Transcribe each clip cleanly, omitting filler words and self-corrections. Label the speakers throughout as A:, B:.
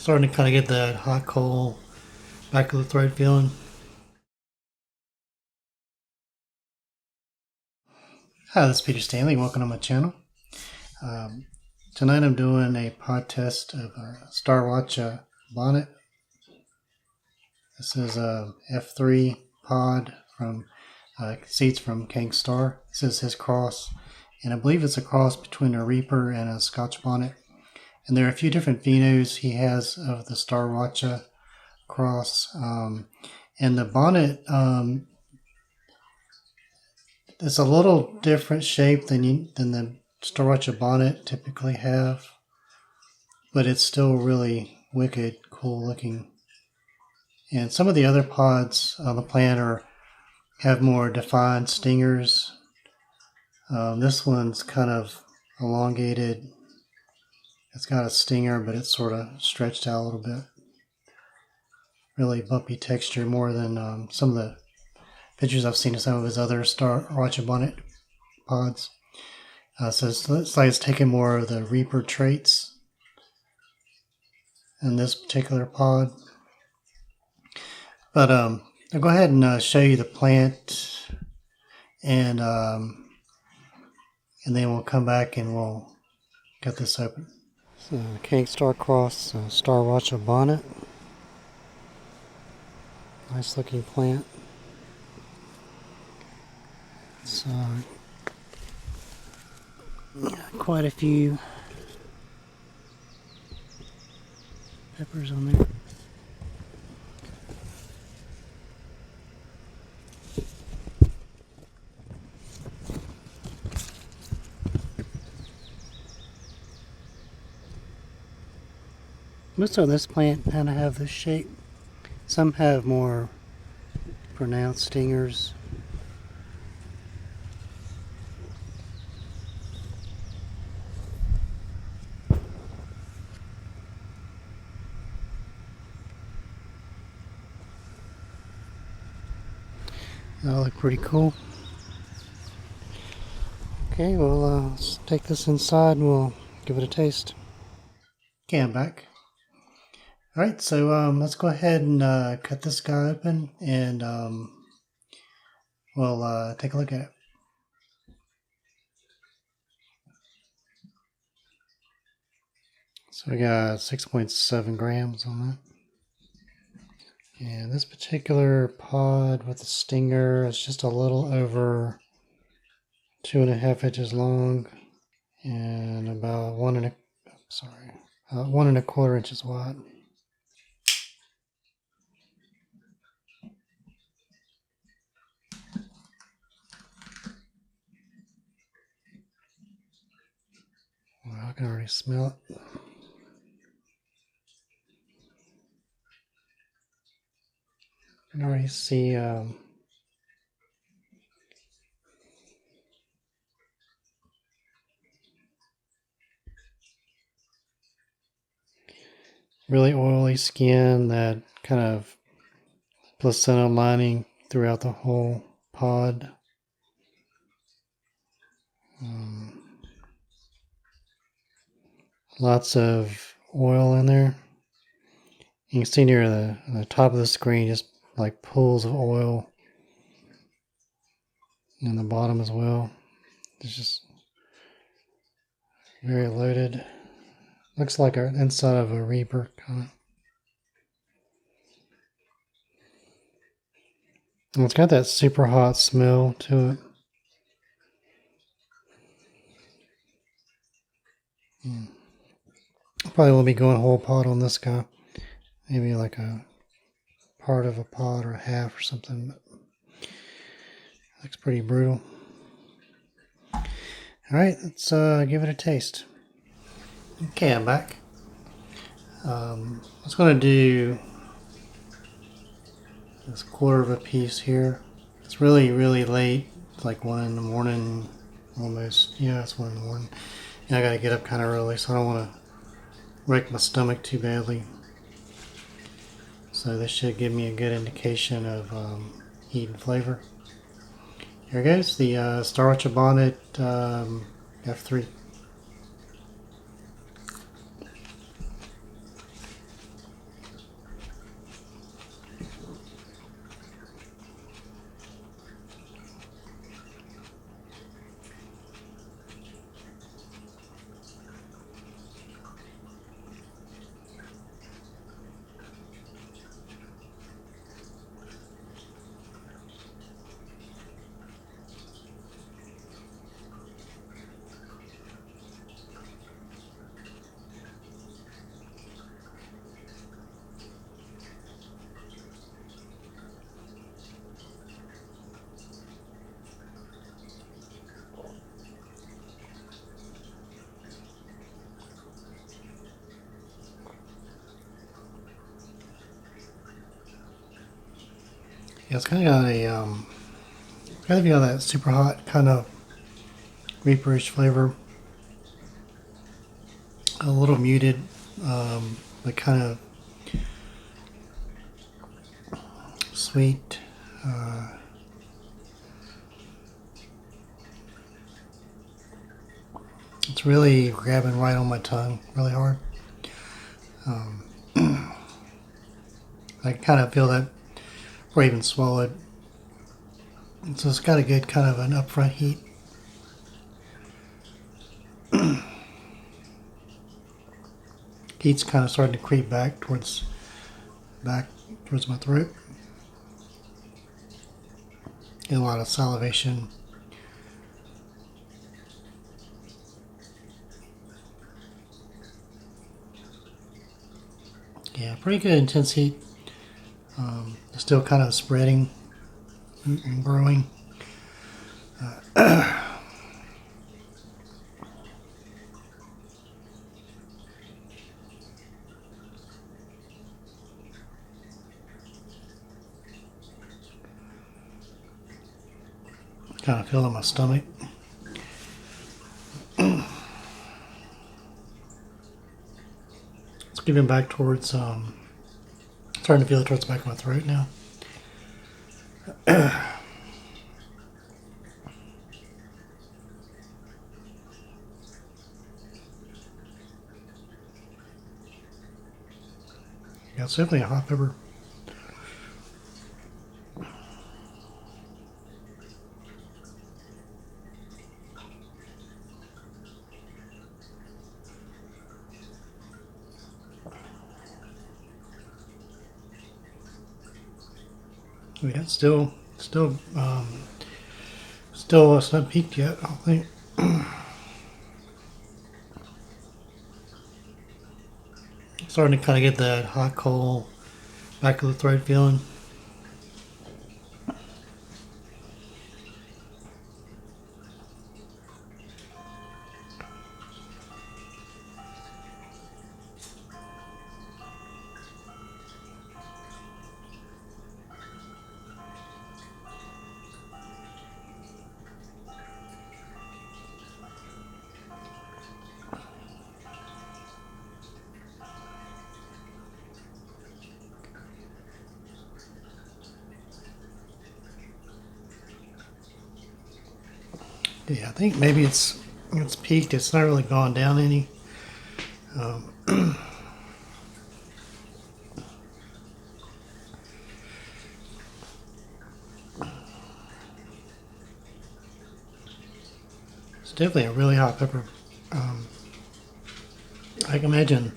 A: Starting to kind of get that hot coal back of the throat feeling. Hi, this is Peter Stanley. Welcome to my channel. Tonight I'm doing a pod test of a StarrRacha Bonnet. This is a F3 pod from seeds from King Star. This is his cross, and I believe it's a cross between a Reaper and a Scotch Bonnet. And there are a few different phenos he has of the StarrRacha cross. And the bonnet, it's a little different shape than the StarrRacha bonnet typically have, but it's still really wicked cool looking. And some of the other pods on the plant have more defined stingers. This one's kind of elongated. It's got a stinger, but it's sort of stretched out a little bit. Really bumpy texture, more than some of the pictures I've seen of some of his other StarrRacha Bonnet pods. So it looks like it's taking more of the Reaper traits in this particular pod. But I'll go ahead and show you the plant, and then we'll come back and we'll cut this open. So King Star Cross StarrRacha Bonnet. Nice looking plant. It's quite a few peppers on there. Most of this plant kind of have this shape. Some have more pronounced stingers. That'll look pretty cool. Okay, well, let's take this inside and we'll give it a taste. Okay, I'm back. Alright, so let's go ahead and cut this guy open, and we'll take a look at it. So we got 6.7 grams on that. And this particular pod with the stinger is just a little over 2.5 inches long and about 1.25 inches wide. Well, I can already smell it. I can already see really oily skin, that kind of placenta lining throughout the whole pod. Lots of oil in there. You can see near the top of the screen just like pools of oil, and the bottom as well. It's just very loaded. Looks like an inside of a Reaper kind of. And it's got that super hot smell to it. Probably won't be going whole pod on this guy. Maybe like a part of a pod or a half or something. But looks pretty brutal. Alright, let's give it a taste. Okay, I'm back. I was going to do this quarter of a piece here. It's really, really late. It's like 1 in the morning, almost. Yeah, it's 1 in the morning. And I got to get up kind of early, so I don't want to wreck my stomach too badly. So this should give me a good indication of heat and flavor. Here goes the StarrRacha Bonnet F3. Yeah, it's kind of got a kind of got that super hot kind of reaperish flavor. A little muted, but kind of sweet. It's really grabbing right on my tongue, really hard. I kind of feel that before I even swallow it. So it's got a good kind of an upfront heat. Heat's kind of starting to creep back towards my throat. Get a lot of salivation. Yeah, pretty good intense heat. Still kind of spreading and growing. Kind of feel in my stomach. It's giving back towards, starting to feel it towards the back of my throat now. Yeah, it's definitely a hot pepper. Yeah, still, it's not peaked yet, I don't think. Starting to kind of get that hot, cold, back of the throat feeling. Yeah, I think maybe it's peaked. It's not really gone down any. It's definitely a really hot pepper. I can imagine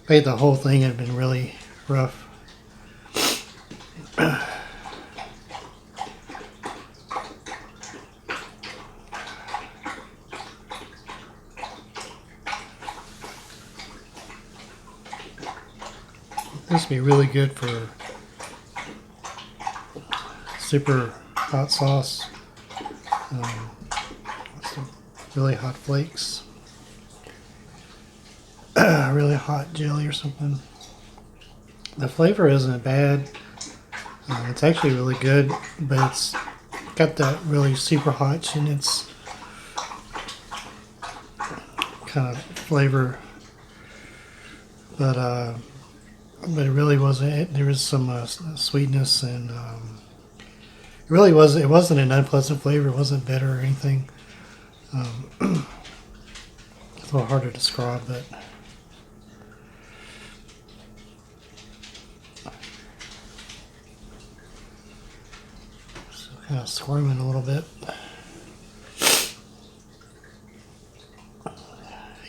A: if I ate the whole thing, it'd been really rough. This would be really good for super hot sauce, some really hot flakes, really hot jelly or something. The flavor isn't bad. It's actually really good, but it's got that really super hot and it's kind of flavor, but it really wasn't. There was some sweetness, and it really was. It wasn't an unpleasant flavor. It wasn't bitter or anything. It's a little hard to describe, but so kind of squirming a little bit.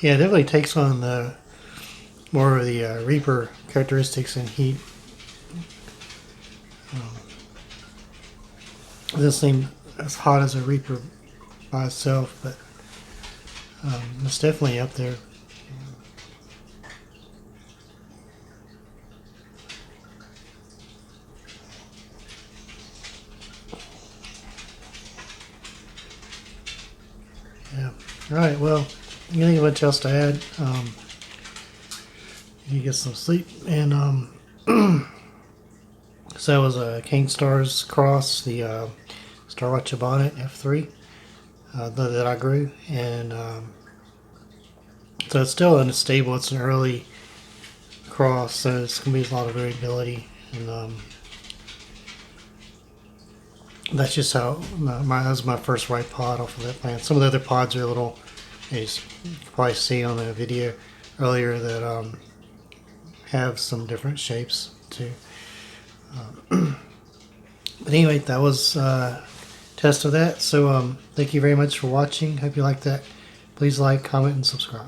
A: Yeah, it definitely takes on the more of the Reaper characteristics and heat. It doesn't seem as hot as a Reaper by itself, but it's definitely up there. Yeah. All right. Well, anything much else to add? You get some sleep and So that was a King Stars cross, the StarrRacha Bonnet F3 that I grew, and so it's still in a stable. It's an early cross, so it's going to be a lot of variability, and that's just how that was my first white pod off of that plant. Some of the other pods are a little, you probably see on the video earlier, that have some different shapes too. But anyway, that was test of that. So thank you very much for watching. Hope you liked that. Please like, comment, and subscribe.